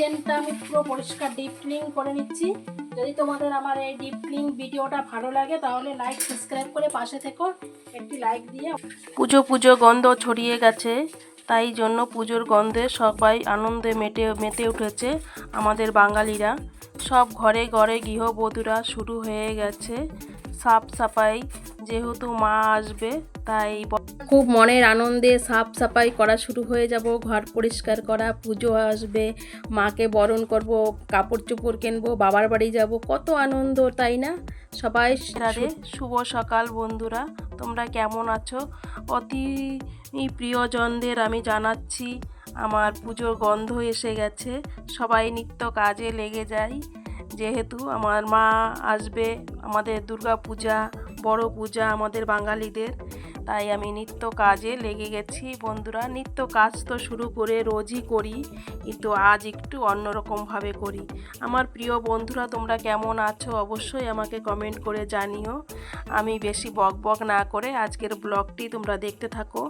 কিচেনটা আমি পুরো পরিষ্কার ডিপ ক্লিন করে নিচ্ছি। যদি তোমাদের আমার এই ডিপ ক্লিন ভিডিওটা ভালো লাগে তাহলে লাইক সাবস্ক্রাইব করে পাশে থেকো, একটি লাইক দিয়ে। পুজো পুজো গন্ধ ছড়িয়ে গেছে, তাই জন্য পুজোর গন্ধে সবাই আনন্দে মেতে উঠেছে। আমাদের বাঙালিরা সব ঘরে ঘরে গৃহবধূরা শুরু হয়ে গেছে সাফ সাফাই, যেহেতু মা আসবে তাই খুব মনের আনন্দে সাফ সাফাই করা শুরু হয়ে যাব। ঘর পরিষ্কার করা, পুজো আসবে, মাকে বরণ করব, কাপড় চোপড় কিনবো, বাবার বাড়ি যাব, কত আনন্দ তাই না? সবাই শুভ সকাল বন্ধুরা, তোমরা কেমন আছো? অতি প্রিয়জনদের আমি জানাচ্ছি আমার পুজোর গন্ধ এসে গেছে। সবাই নিত্য কাজে লেগে যাই, যেহেতু আমার মা আসবে, আমাদের দুর্গা পূজা বড় পূজা আমাদের বাঙালিদের, তাই আমি নিত্য কাজে লেগে গেছি বন্ধুরা। নিত্য কাজ তো শুরু করে রোজই করি, কিন্তু আজ একটু অন্যরকমভাবে করি। আমার প্রিয় বন্ধুরা, তোমরা কেমন আছো অবশ্যই আমাকে কমেন্ট করে জানিও। আমি বেশি বক না করে আজকের ব্লগটি তোমরা দেখতে থাকো।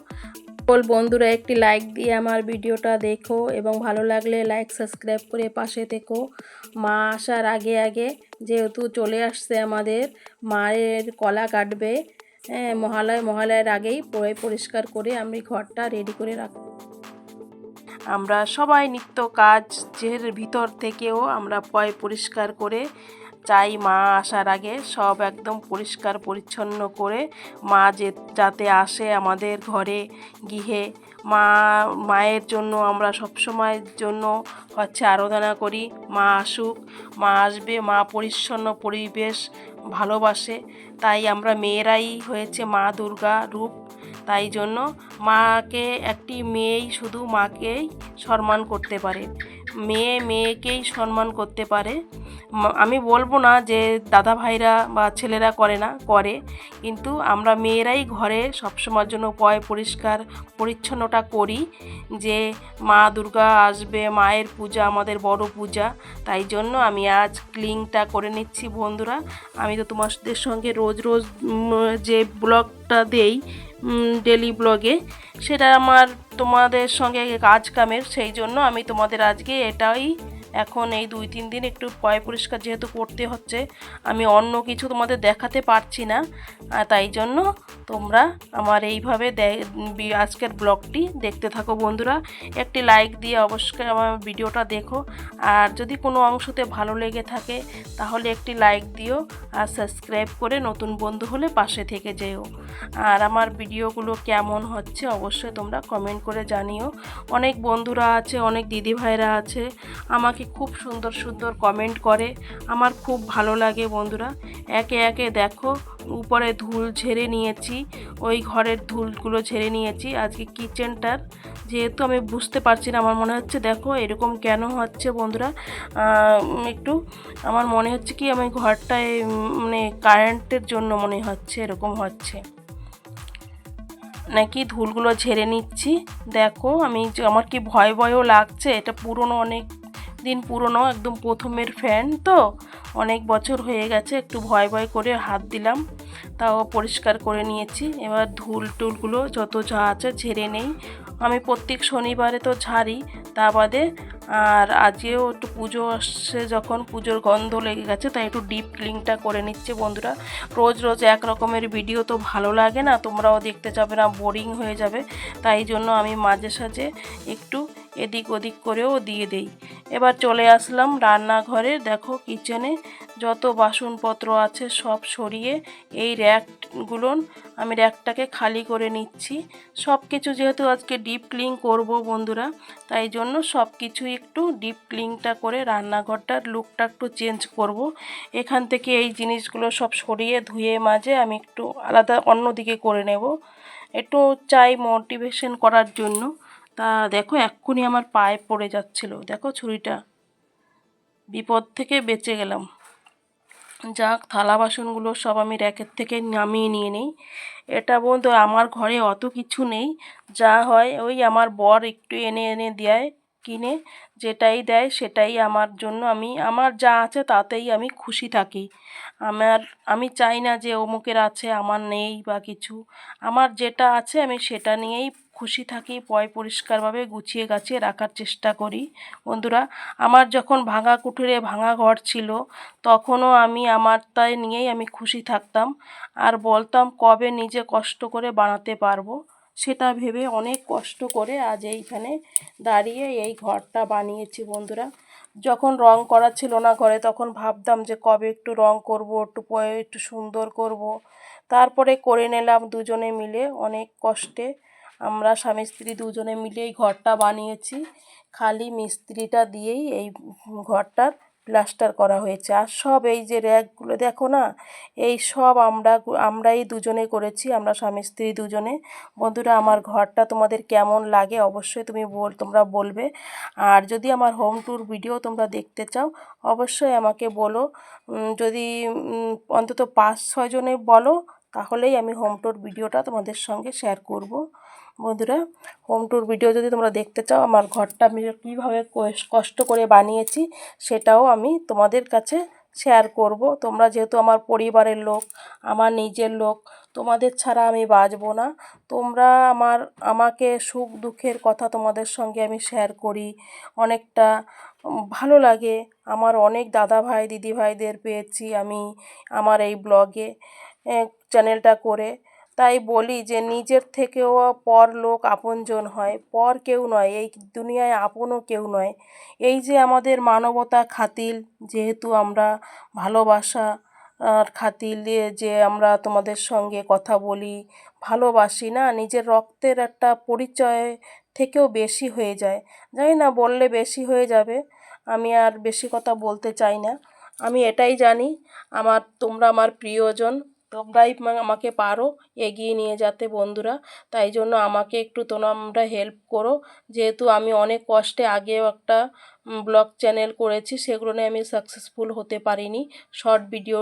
বন্ধুরা একটি লাইক দিয়ে আমার ভিডিওটা দেখো এবং ভালো লাগলে লাইক সাবস্ক্রাইব করে পাশে থেকো। মা আসার আগে আগে যেহেতু চলে আসছে আমাদের মায়ের কলা কাটবে, হ্যাঁ, মহালয়ের আগেই পরিষ্কার করে আমি ঘরটা রেডি করে রাখব। আমরা সবাই নিত্য কাজের ভিতর থেকেও আমরা পরিষ্কার করে চাই মা আসার আগে সব একদম পরিষ্কার পরিচ্ছন্ন করে মা যাতে আসে আমাদের ঘরে গৃহে। মায়ের জন্য আমরা সবসময়ের জন্য আরাধনা করি, মা আসুক, মা আসবে, মা পরিচ্ছন্ন পরিবেশ ভালোবাসে, তাই আমরা মেয়েরাই হয়েছে মা দুর্গা রূপ। তাই জন্য মাকে একটি মেয়েই শুধু মাকেই সম্মান করতে পারে, মেয়েকেই সম্মান করতে পারে। আমি বলবো না যে দাদা ভাইরা বা ছেলেরা করে না, করে, কিন্তু আমরা মেয়েরাই ঘরে সবসময়ের জন্য পরিষ্কার পরিচ্ছন্নতা করি, যে মা দুর্গা আসবে, মায়ের পূজা আমাদের বড় পূজা। তাই জন্য আমি আজ ক্লিনটা করে নিচ্ছি বন্ধুরা। আমি তো তোমাদের সঙ্গে রোজ যে ব্লগটা দেই ডেলি ব্লগে, সেটা আমার তোমাদের সঙ্গে কাজ কামের, সেই জন্য আমি তোমাদের আজকে এটাই এখন এই 2-3 দিন একটু পরিষ্কার যেহেতু করতে হচ্ছে, আমি অন্য কিছু তোমাদের দেখাতে পারছি না, তাই জন্য তোমরা আমার এইভাবে আজকের ব্লগটি দেখতে থাকো বন্ধুরা। একটি লাইক দিয়ে অবশ্যই আমার ভিডিওটা দেখো, আর যদি কোনো অংশতে ভালো লেগে থাকে তাহলে একটি লাইক দিও, আর সাবস্ক্রাইব করে নতুন বন্ধু হলে পাশে থেকে যেও। আর আমার ভিডিওগুলো কেমন হচ্ছে অবশ্যই তোমরা কমেন্ট করে জানিও। অনেক বন্ধুরা আছে, অনেক দিদি ভাইরা আছে, আমাকে খুব সুন্দর সুন্দর কমেন্ট করে, আমার খুব ভালো লাগে বন্ধুরা। একে একে দেখো উপরে ধুল ঝেড়ে নিয়েছি, ওই ঘরের ধুলগুলো ঝেড়ে নিয়েছি আজকে কিচেনটার, যেহেতু আমি বুঝতে পারছি না, আমার মনে হচ্ছে দেখো এরকম কেন হচ্ছে বন্ধুরা, একটু আমার মনে হচ্ছে কি আমি ঘরটায় মানে কারেন্টের জন্য মনে হচ্ছে এরকম হচ্ছে, নাকি ধুলগুলো ঝেড়ে নিচ্ছি। দেখো আমার কি ভয়ও লাগছে, এটা পুরনো, অনেক দিন পুরনো, একদম প্রথমের ফ্যান তো, অনেক বছর হয়ে গেছে, একটু ভয় করে হাত দিলাম, তাও পরিষ্কার করে নিয়েছি। এবার টুলগুলো যত যা আছে ঝেড়ে নেই, আমি প্রত্যেক শনিবারে তো ঝাড়ি, তা বাদে আর আজকেও একটু পুজো আসছে, যখন পুজোর গন্ধ লেগে গেছে তাই একটু ডিপ ক্লিনটা করে নিচ্ছে বন্ধুরা। রোজ এক রকমের ভিডিও তো ভালো লাগে না, তোমরাও দেখতে যাবে না, বোরিং হয়ে যাবে, তাই জন্য আমি মাঝে সাঝে একটু এদিক ওদিক করেও দিয়ে দেই। এবার চলে আসলাম রান্নাঘরে, দেখো কিচেনে যত বাসনপত্র আছে সব সরিয়ে এই র্যাকগুলো আমি র্যাকটাকে খালি করে নিচ্ছি। সব কিছু যেহেতু আজকে ডিপ ক্লিন করব বন্ধুরা, তাই জন্য সব কিছু একটু ডিপ ক্লিনটা করে রান্নাঘরটার লুকটা একটু চেঞ্জ করব। এখান থেকে এই জিনিসগুলো সব সরিয়ে ধুয়ে মাজে আমি একটু আলাদা অন্যদিকে করে নেব, একটু চাই মোটিভেশন করার জন্য। তা দেখো এক্ষুনি আমার পায়ে পড়ে যাচ্ছিল, দেখো ছুরিটা, বিপদ থেকে বেঁচে গেলাম। যাক, থালা বাসনগুলো সব আমি র্যাকের থেকে নামিয়ে নিয়ে নিই। এটা বন্ধু আমার ঘরে অত কিছু নেই, যা হয় ওই আমার বর একটু এনে দেয়, কিনে যেটাই দেয় সেটাই আমার জন্য, আমার যা আছে তাতেই আমি খুশি থাকি। আমি চাই না যে অমুকের আছে আমার নেই বা কিছু, আমার যেটা আছে আমি সেটা নিয়েই খুশি থাকি পরিষ্কারভাবে গুছিয়ে গাছিয়ে রাখার চেষ্টা করি। বন্ধুরা, আমার যখন ভাঙা কুঠুরে ভাঙা ঘর ছিল তখনও আমি আমার তাই নিয়েই আমি খুশি থাকতাম আর বলতাম কবে নিজে কষ্ট করে বানাতে পারবো। সেটা ভেবে অনেক কষ্ট করে আজ এইখানে দাঁড়িয়ে এই ঘরটা বানিয়েছি। বন্ধুরা, যখন রং করা ছিল না ঘরে তখন ভাবতাম যে কবে একটু রং করব, একটু সুন্দর করব। তারপরে করে নিলাম দুজনে মিলে অনেক কষ্টে। আমরা স্বামী স্ত্রী দুজনে মিলে এই ঘরটা বানিয়েছি। খালি মিস্ত্রিটা দিয়েই এই ঘরটার প্লাস্টার করা হয়েছে। আর সব এই যে র্যাকগুলো দেখো না, এই সব আমরাই দুজনে করেছি, আমরা স্বামী স্ত্রী দুজনে। বন্ধুরা, আমার ঘরটা তোমাদের কেমন লাগে অবশ্যই তোমরা বলবে। আর যদি আমার হোম ট্যুর ভিডিও তোমরা দেখতে চাও অবশ্যই আমাকে বলো। যদি অন্তত 5-6 জনে বলো তাহলেই আমি হোম ট্যুর ভিডিওটা তোমাদের সঙ্গে শেয়ার করব। বন্ধুরা, হোম ট্যুর ভিডিও যদি তোমরা দেখতে চাও আমার ঘরটা আমি কীভাবে কষ্ট করে বানিয়েছি সেটাও আমি তোমাদের কাছে শেয়ার করব। তোমরা যেহেতু আমার পরিবারের লোক, আমার নিজের লোক, তোমাদের ছাড়া আমি বাঁচব না। তোমরা আমাকে সুখ দুঃখের কথা তোমাদের সঙ্গে আমি শেয়ার করি। অনেকটা ভালো লাগে। আমার অনেক দাদা ভাই দিদি ভাইদের পেয়েছি আমি আমার এই ব্লগে চ্যানেলটা করে। তাই বলি যে নিজের থেকেও পর লোক আপনজন হয়, পর কেউ নয়, এই দুনিয়ায় আপনও কেউ নয়। এই যে আমাদের মানবতা খাতির, যেহেতু আমরা ভালোবাসা আর খাতিরে যে আমরা তোমাদের সঙ্গে কথা বলি, ভালোবাসি না, নিজের রক্তের একটা পরিচয় থেকেও বেশি হয়ে যায়। জানি না বললে বেশি হয়ে যাবে, আমি আর বেশি কথা বলতে চাই না। আমি এটাই জানি তোমরা আমার প্রিয়জন, তোমরাই আমাকে পারো এগিয়ে নিয়ে যেতে। বন্ধুরা, তাই জন্য আমাকে একটু তোমরা হেল্প করো। যেহেতু আমি অনেক কষ্টে আগেও একটা ব্লগ চ্যানেল করেছি, সেগুলো নিয়ে আমি সাকসেসফুল হতে পারিনি। শর্ট ভিডিও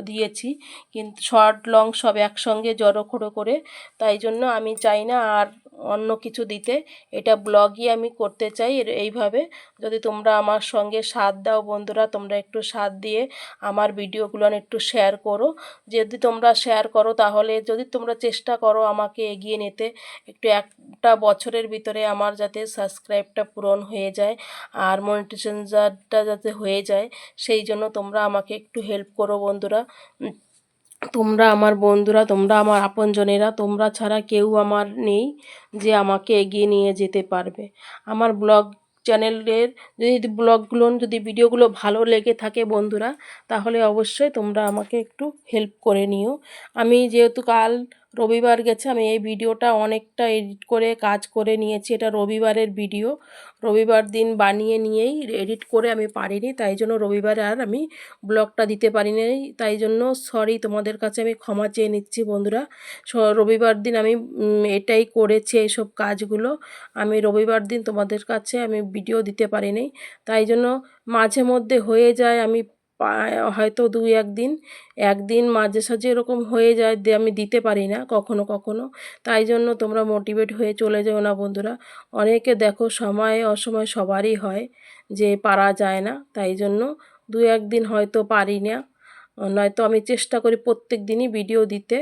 দিয়েছি, কিন্তু শর্ট লং সব একসঙ্গে জড়ো করে। তাই জন্য আমি চাই না আর অন্য কিছু দিতে, এটা ব্লগই আমি করতে চাই এইভাবে। যদি তোমরা আমার সঙ্গে সাথ দাও বন্ধুরা, তোমরা একটু সাথ দিয়ে আমার ভিডিওগুলো একটু শেয়ার করো। যদি তোমরা শেয়ার করো তাহলে যদি তোমরা চেষ্টা করো আমাকে এগিয়ে নিতে, একটা বছরের ভিতরে আমার যাতে সাবস্ক্রাইবটা পূরণ হয়ে যায় আর মনিটাইজেশনটা যাতে হয়ে যায়, সেই জন্য তোমরা আমাকে একটু হেল্প করো বন্ধুরা। তোমরা আমার বন্ধুরা, তোমরা আমার আপনজনেরা, তোমরা ছাড়া কেউ আমার নেই যে আমাকে এগিয়ে নিয়ে যেতে পারবে। আমার ব্লগ চ্যানেলের যদি ভিডিওগুলো ভালো লেগে থাকে বন্ধুরা, তাহলে অবশ্যই তোমরা আমাকে একটু হেল্প করে নিও। আমি যেহেতু কাল রবিবার গেছে, আমি এই ভিডিওটা অনেকটা এডিট করে কাজ করে নিয়েছি। এটা রবিবারের ভিডিও, রবিবার দিন বানিয়ে নিয়েই এডিট করে আমি পারিনি, তাই জন্য রবিবারে আর আমি ব্লগটা দিতে পারিনি। তাই জন্য সরি, তোমাদের কাছে আমি ক্ষমা চেয়ে নিচ্ছি বন্ধুরা। রবিবার দিন আমি এটাই করেছি, এইসব কাজগুলো আমি রবিবার দিন তোমাদের কাছে আমি ভিডিও দিতে পারিনি। তাই জন্য মাঝে মধ্যে হয়ে যায়, আমি হয়তো 1 দিন মাঝে সাঝে এরকম হয়ে যায় আমি দিতে পারি না কখনো কখনো। তাই জন্য তোমরা মোটিভেট হয়ে চলে যেও না বন্ধুরা। অনেকে দেখো সময় অসময় সবারই হয় যে পারা যায় না, তাই জন্য 1 দিন হয়তো পারি না। নয়তো আমি চেষ্টা করি প্রত্যেক দিনই ভিডিও দিতে।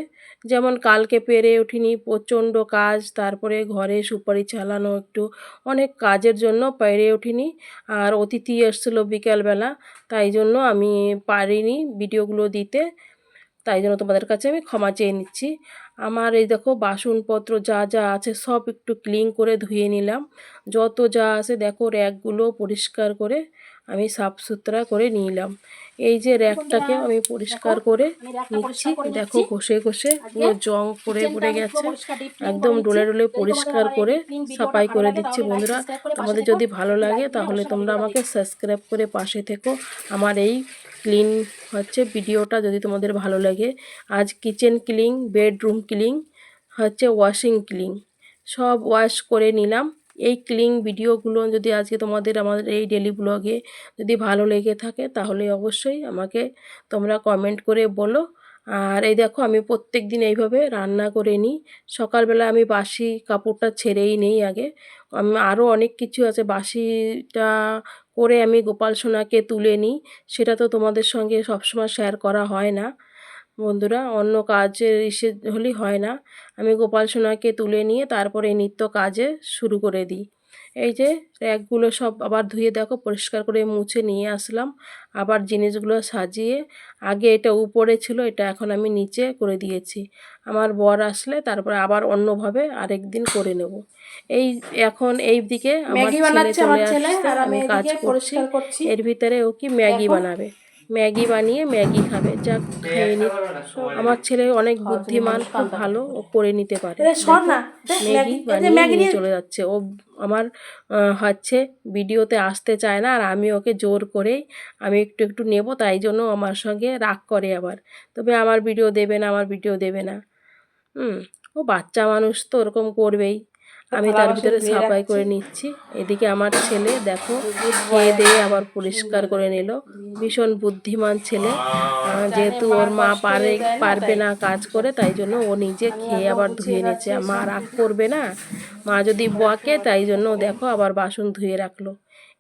যেমন কালকে পেরে উঠিনি, প্রচণ্ড কাজ, তারপরে ঘরে সুপারি চালানো, একটু অনেক কাজের জন্য পেরে উঠিনি। আর অতিথি এসেছিলো বিকেলবেলা, তাই জন্য আমি পারিনি ভিডিওগুলো দিতে। তাই জন্য তোমাদের কাছে আমি ক্ষমা চেয়ে নিচ্ছি। আমার এই দেখো বাসনপত্র যা যা আছে সব একটু ক্লিন করে ধুয়ে নিলাম। যত যা আছে দেখো র্যাকগুলো পরিষ্কার করে আমি সাফ সুতরা করে নিলাম। এই যে র্যাকটাকে আমি পরিষ্কার করে নিচ্ছি, দেখো ঘষে ঘষে পুরো জং পড়ে গেছে, একদম ডলে ডলে পরিষ্কার করে সাফাই করে দিচ্ছি। বন্ধুরা, তোমাদের যদি ভালো লাগে তাহলে তোমরা আমাকে সাবস্ক্রাইব করে পাশে থেকো। আমার এই ক্লিন ভিডিওটা যদি তোমাদের ভালো লাগে, আজ kitchen clean, bedroom clean, washing clean, সব ওয়াশ করে নিলাম। এই ক্লিন ভিডিওগুলো যদি আজকে আমাদের এই ডেলি ব্লগে যদি ভালো লেগে থাকে তাহলে অবশ্যই আমাকে তোমরা কমেন্ট করে বলো। আর এই দেখো আমি প্রত্যেক দিন এইভাবে রান্না করে নিই। সকালবেলা আমি বাসি কাপড়টা ছেড়েই নেই আগে। আরও অনেক কিছু আছে, বাসিটা করে আমি গোপাল সোনাকে তুলে নিই, সেটা তো তোমাদের সঙ্গে সবসময় শেয়ার করা হয় না। বন্ধুরা, অন্য কাজের হলেই হয় না। আমি গোপাল সোনাকে তুলে নিয়ে তারপরে নিত্য কাজে শুরু করে দিই। এই যে র্যাকগুলো সব আবার ধুয়ে দেখো পরিষ্কার করে মুছে নিয়ে আসলাম। আবার জিনিসগুলো সাজিয়ে, আগে এটা উপরে ছিল, এটা এখন আমি নিচে করে দিয়েছি। আমার বর আসলে তারপরে আবার অন্যভাবে আরেকদিন করে নেব। এই এখন এই দিকে আমার ছেলে চলে আসছে, আমি কাজ করছি। এর ভিতরে ও কি ম্যাগি বানাবে, ম্যাগি বানিয়ে ম্যাগি খাবে। যাক, খেয়ে নিক। আমার ছেলে অনেক বুদ্ধিমান, খুব ভালো, ও করে নিতে পারে। ম্যাগি বানিয়ে নিয়ে চলে যাচ্ছে ও। আমার হচ্ছে ভিডিওতে আসতে চায় না, আর আমি ওকে জোর করেই আমি একটু একটু নেব, তাই জন্য আমার সঙ্গে রাগ করে আবার। তবে আমার ভিডিও দেবে না, আমার ভিডিও দেবে না। ও বাচ্চা মানুষ তো ওরকম করবেই। আমি তার ভিতরে সাফাই করে নিচ্ছি। এদিকে আমার ছেলে দেখো খেয়ে দিয়ে আবার পরিষ্কার করে নিল। ভীষণ বুদ্ধিমান ছেলে। যেহেতু ওর মা পারবে না কাজ করে, তাই জন্য ও নিজে খেয়ে আবার ধুয়ে নিচ্ছে। মা রাগ করবে না, মা যদি বকে, তাই জন্য দেখো আবার বাসন ধুয়ে রাখলো।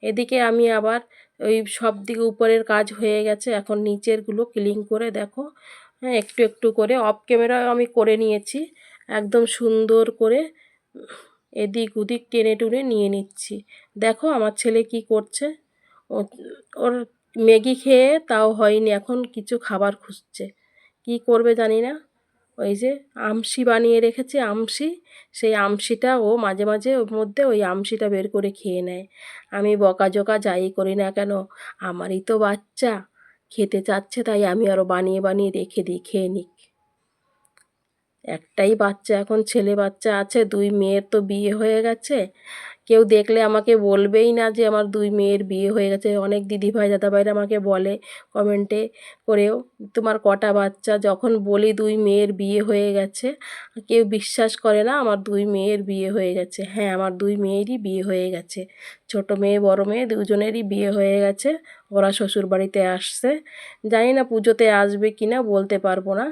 এদিকে আমি আবার ওই সব দিকে উপরের কাজ হয়ে গেছে, এখন নিচেরগুলো ক্লিন করে দেখো, হ্যাঁ, একটু একটু করে অফ ক্যামেরায় আমি করে নিয়েছি। একদম সুন্দর করে এদিক ওদিক টেনে টুনে নিয়ে নিচ্ছি। দেখো আমার ছেলে কি করছে। ওর ম্যাগি খেয়ে তাও হয়নি, এখন কিছু খাবার খুঁজছে। কি করবে জানি না। ওই যে আমশি বানিয়ে রেখেছে, আমশি, সেই আমশিটা ও মাঝে মাঝে ওর মধ্যে ওই আমশিটা বের করে খেয়ে নেয়। আমি বকাঝকা যাই করি না কেন, আমারই তো বাচ্চা, খেতে চাচ্ছে, তাই আমি আরও বানিয়ে বানিয়ে রেখে দিই, খেয়ে নিক। একটাই বাচ্চা, এখন ছেলে বাচ্চা আছে, 2 মেয়ের তো বিয়ে হয়ে গেছে। কেউ দেখলে আমাকে বলবেই না যে আমার 2 মেয়ের বিয়ে হয়ে গেছে। অনেক দিদিভাই দাদাভাইরা আমাকে বলে কমেন্টে করেও, তোমার কটা বাচ্চা? যখন বলি 2 মেয়ের বিয়ে হয়ে গেছে, কেউ বিশ্বাস করে না আমার 2 মেয়ের বিয়ে হয়ে গেছে। হ্যাঁ, আমার 2 মেয়েরই বিয়ে হয়ে গেছে। ছোট মেয়ে বড় মেয়ে দুজনেরই বিয়ে হয়ে গেছে। ওরা শ্বশুর বাড়িতে আসছে। জানি না পুজোতে আসবে কি না, বলতে পারবো না।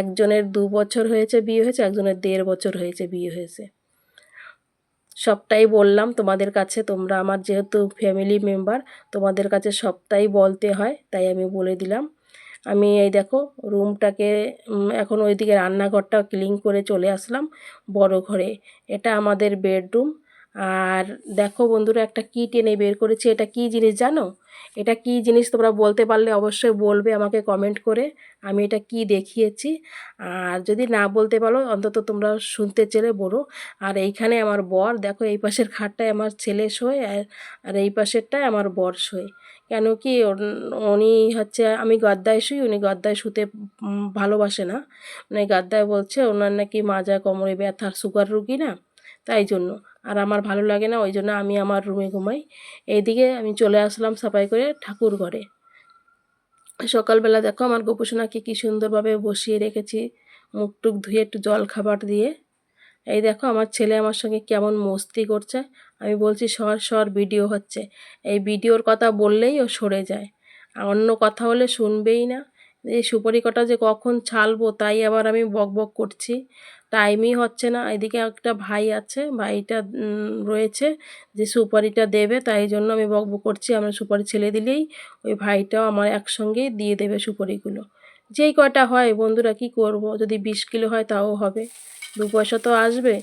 একজনের 2 বছর হয়েছে বিয়ে হয়েছে, একজনের 1.5 বছর হয়েছে বিয়ে হয়েছে। সবটাই বললাম তোমাদের কাছে, তোমরা আমার যেহেতু ফ্যামিলি মেম্বার, তোমাদের কাছে সবটাই বলতে হয়, তাই আমি বলে দিলাম। আমি এই দেখো রুমটাকে এখন ওইদিকে রান্নাঘরটা ক্লিন করে চলে আসলাম বড় ঘরে। এটা আমাদের বেডরুম। আর দেখো বন্ধুরা, একটা কী টেনে বের করেছি। এটা কি জিনিস জানো? এটা কি জিনিস তোমরা বলতে পারলে অবশ্যই বলবে আমাকে কমেন্ট করে আমি এটা কি দেখিয়েছি। আর যদি না বলতে পারো, অন্তত তোমরা শুনতে চেলে বলো। আর এইখানে আমার বর, দেখো এই পাশের খাটটায় আমার ছেলে শোয়, আর এই পাশেরটায় আমার বর শোয়। কেন কি উনি হচ্ছে, আমি গদ্দায় শুই, উনি গদ্দায় শুতে ভালোবাসে না। মানে গদ্দায় বলছে ওনার নাকি মাজা কোমরে ব্যথার, সুগার রুগী না, তাই জন্য। আর আমার ভালো লাগে না, ওই জন্য আমি আমার রুমে ঘুমাই। এইদিকে আমি চলে আসলাম সাফাই করে ঠাকুর ঘরে। সকালবেলা দেখো আমার গোপুসোনাকে কি সুন্দরভাবে বসিয়ে রেখেছি, মুখ টুক ধুয়ে একটু জল খাবার দিয়ে। এই দেখো আমার ছেলে আমার সঙ্গে কেমন মস্তি করছে। আমি বলছি সর সর, ভিডিও হচ্ছে। এই ভিডিওর কথা বললেই ও সরে যায়, আর অন্য কথা হলে শুনবেই না। এই সুপারি কটা যে কখন ছালবো, তাই আবার আমি বক বক করছি, টাইমই হচ্ছে না। এদিকে একটা ভাই আছে, ভাইটা রয়েছে যে সুপারিটা দেবে, তাই জন্য আমি বক বক করছি। আমরা সুপারি ছেলে দিলেই ওই ভাইটাও আমার একসঙ্গেই দিয়ে দেবে সুপারিগুলো। যেই কটা হয় বন্ধুরা, কি করব, যদি 20 কিলো হয় তাও হবে, 2 পয়সা তো আসবে।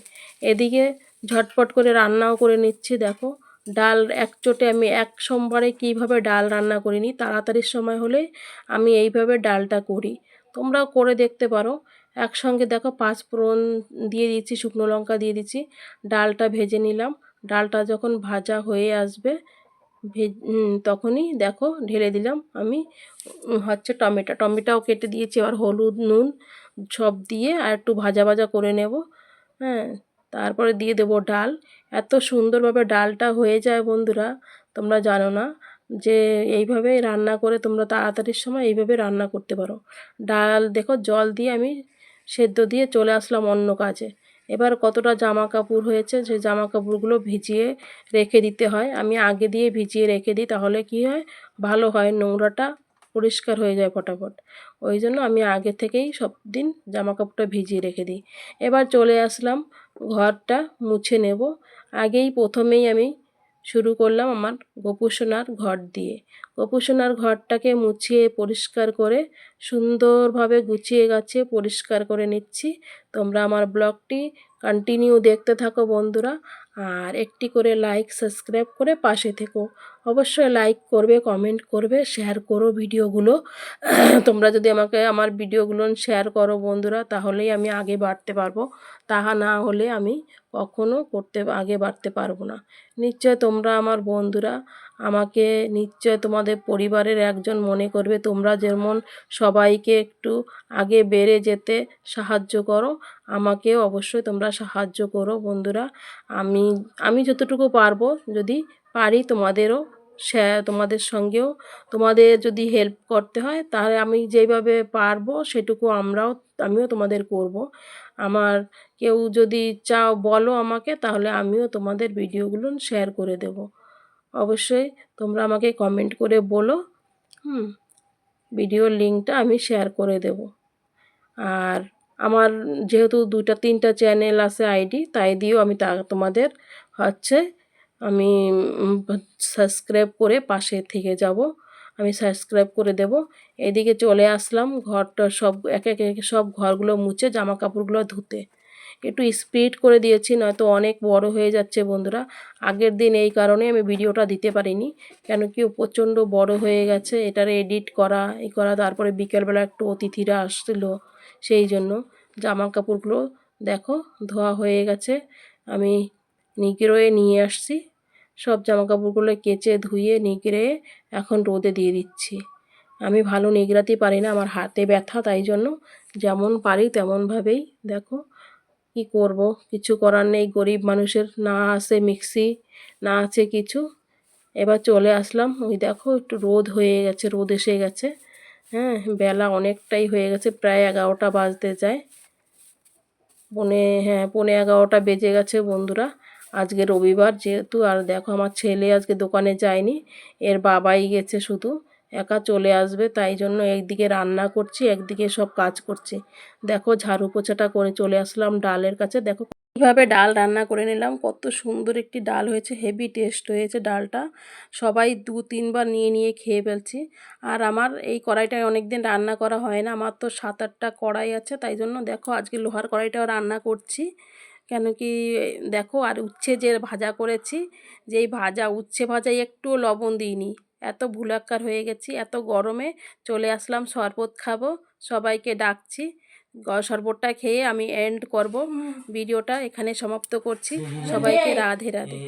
এদিকে ঝটপট করে রান্নাও করে নিচ্ছি। দেখো ডাল এক চোটে, আমি এক সোমবারে কীভাবে ডাল রান্না করি নি, তাড়াতাড়ির সময় হলে আমি এইভাবে ডালটা করি, তোমরাও করে দেখতে পারো। একসঙ্গে দেখো 5 ফোড়ন দিয়ে দিচ্ছি, শুকনো লঙ্কা দিয়ে দিচ্ছি, ডালটা ভেজে নিলাম। ডালটা যখন ভাজা হয়ে আসবে, তখনই দেখো ঢেলে দিলাম আমি হচ্ছে টমেটোও কেটে দিয়েছি। আর হলুদ নুন সব দিয়ে আর একটু ভাজা ভাজা করে নেব। হ্যাঁ, তারপরে দিয়ে দেবো ডাল। এত সুন্দরভাবে ডালটা হয়ে যায় বন্ধুরা, তোমরা জানো না যে এইভাবে রান্না করে তোমরা তাড়াতাড়ির সময় এইভাবে রান্না করতে পারো। ডাল দেখো জল দিয়ে আমি সেদ্ধ দিয়ে চলে আসলাম অন্য কাজে। এবার কতটা জামা কাপড় হয়েছে, সেই জামা কাপড়গুলো ভিজিয়ে রেখে দিতে হয়। আমি আগে দিয়ে ভিজিয়ে রেখে দিই, তাহলে কি হয়, ভালো হয়, নোংরাটা পরিষ্কার হয়ে যায় ফটাফট। ওই জন্য আমি আগে থেকেই সব দিন জামা কাপড়টা ভিজিয়ে রেখে দিই। এবার চলে আসলাম ঘরটা মুছে নেব। আগেই প্রথমেই আমি শুরু করলাম আমার গোপুসোনার ঘর দিয়ে। গোপুসোনার ঘরটাকে মুছিয়ে পরিষ্কার করে সুন্দরভাবে গুছিয়ে গাছিয়ে পরিষ্কার করে নিচ্ছি। তোমরা আমার ব্লগটি কন্টিনিউ দেখতে থাকো বন্ধুরা, আর একটি করে লাইক সাবস্ক্রাইব করে পাশে থেকো। অবশ্যই লাইক করবে, কমেন্ট করবে, শেয়ার করো ভিডিওগুলো। তোমরা যদি আমাকে আমার ভিডিওগুলো শেয়ার করো বন্ধুরা, তাহলেই আমি আগে বাড়তে পারবো। তাহা না হলে আমি কখনো আগে বাড়তে পারবো না। নিশ্চয় তোমরা আমার বন্ধুরা আমাকে নিশ্চয় তোমাদের পরিবারের একজন মনে করবে। তোমরা যেমন সবাইকে একটু আগে বেড়ে যেতে সাহায্য করো, আমাকেও অবশ্যই তোমরা সাহায্য করো বন্ধুরা। আমি যতটুকু পারবো, যদি পারি তোমাদেরও তোমাদের সঙ্গেও তোমাদের যদি হেল্প করতে হয়, তাহলে আমি যেভাবে পারবো সেটুকু আমিও তোমাদের করব। আমার কেউ যদি চাও বলো আমাকে, তাহলে আমিও তোমাদের ভিডিওগুলো শেয়ার করে দেব। অবশ্যই তোমরা আমাকে কমেন্ট করে বলো, ভিডিওর লিঙ্কটা আমি শেয়ার করে দেব। আর আমার যেহেতু 2-3টা চ্যানেল আছে আইডি, তাই দিয়েও আমি তোমাদের আমি সাবস্ক্রাইব করে পাশে থেকে যাব, আমি সাবস্ক্রাইব করে দেব। এদিকে চলে আসলাম ঘরটা সব একে একে সব ঘরগুলো মুছে জামা কাপড়গুলো ধুতে। একটু স্পিড করে দিয়েছি, নয়তো অনেক বড় হয়ে যাচ্ছে বন্ধুরা। আগের দিন এই কারণে আমি ভিডিওটা দিতে পারিনি, কেন কি প্রচণ্ড বড় হয়ে গেছে, এটার এডিট করা তারপরে বিকেলবেলা একটু অতিথিরা আসছিলো, সেই জন্য। জামা কাপড়গুলো দেখো ধোয়া হয়ে গেছে, আমি নিগড়ে নিয়ে আসছি। সব জামা কাপড়গুলো কেচে ধুয়ে নিগড়ে এখন রোদে দিয়ে দিচ্ছি। আমি ভালো নিগড়াতে পারি না, আমার হাতে ব্যথা, তাই জন্য যেমন পারি তেমনভাবেই দেখো কি করব, কিছু করার নেই। গরিব মানুষের না আছে মিক্সি, না আছে কিছু। এবার চলে আসলাম, ওই দেখো একটু রোদ হয়ে গেছে, রোদ এসে গেছে। বেলা অনেকটাই হয়ে গেছে, প্রায় 11টা বাজতে যায়। পৌনে 11টা বেজে গেছে বন্ধুরা। আজকে রবিবার যেহেতু, আর দেখো আমার ছেলে আজকে দোকানে যায়নি, এর বাবাই গেছে শুধু, একা চলে আসবে, তাই জন্য একদিকে রান্না করছি, একদিকে সব কাজ করছি। দেখো ঝাড়ু পোছাটা করে চলে আসলাম ডালের কাছে। দেখো কীভাবে ডাল রান্না করে নিলাম, কত সুন্দর একটি ডাল হয়েছে, হেভি টেস্ট হয়েছে ডালটা। সবাই 2-3বার নিয়ে নিয়ে খেয়ে ফেলছি। আর আমার এই কড়াইটায় অনেক দিন রান্না করা হয় না, আমার তো 7-8টা কড়াই আছে, তাই জন্য দেখো আজকে লোহার কড়াইটাও রান্না করছি। কেন কি দেখো, আর উচ্ছে যে ভাজা করেছি, যেই উচ্ছে ভাজায় একটুও লবণ দিইনি, এত ভুলাক্কার হয়ে গেছি। এত গরমে চলে আসলাম শরবত খাবো, সবাইকে ডাকছি। শরবতটা খেয়ে আমি এন্ড করব ভিডিওটা, এখানে সমাপ্ত করছি। সবাইকে রাধে রাধে।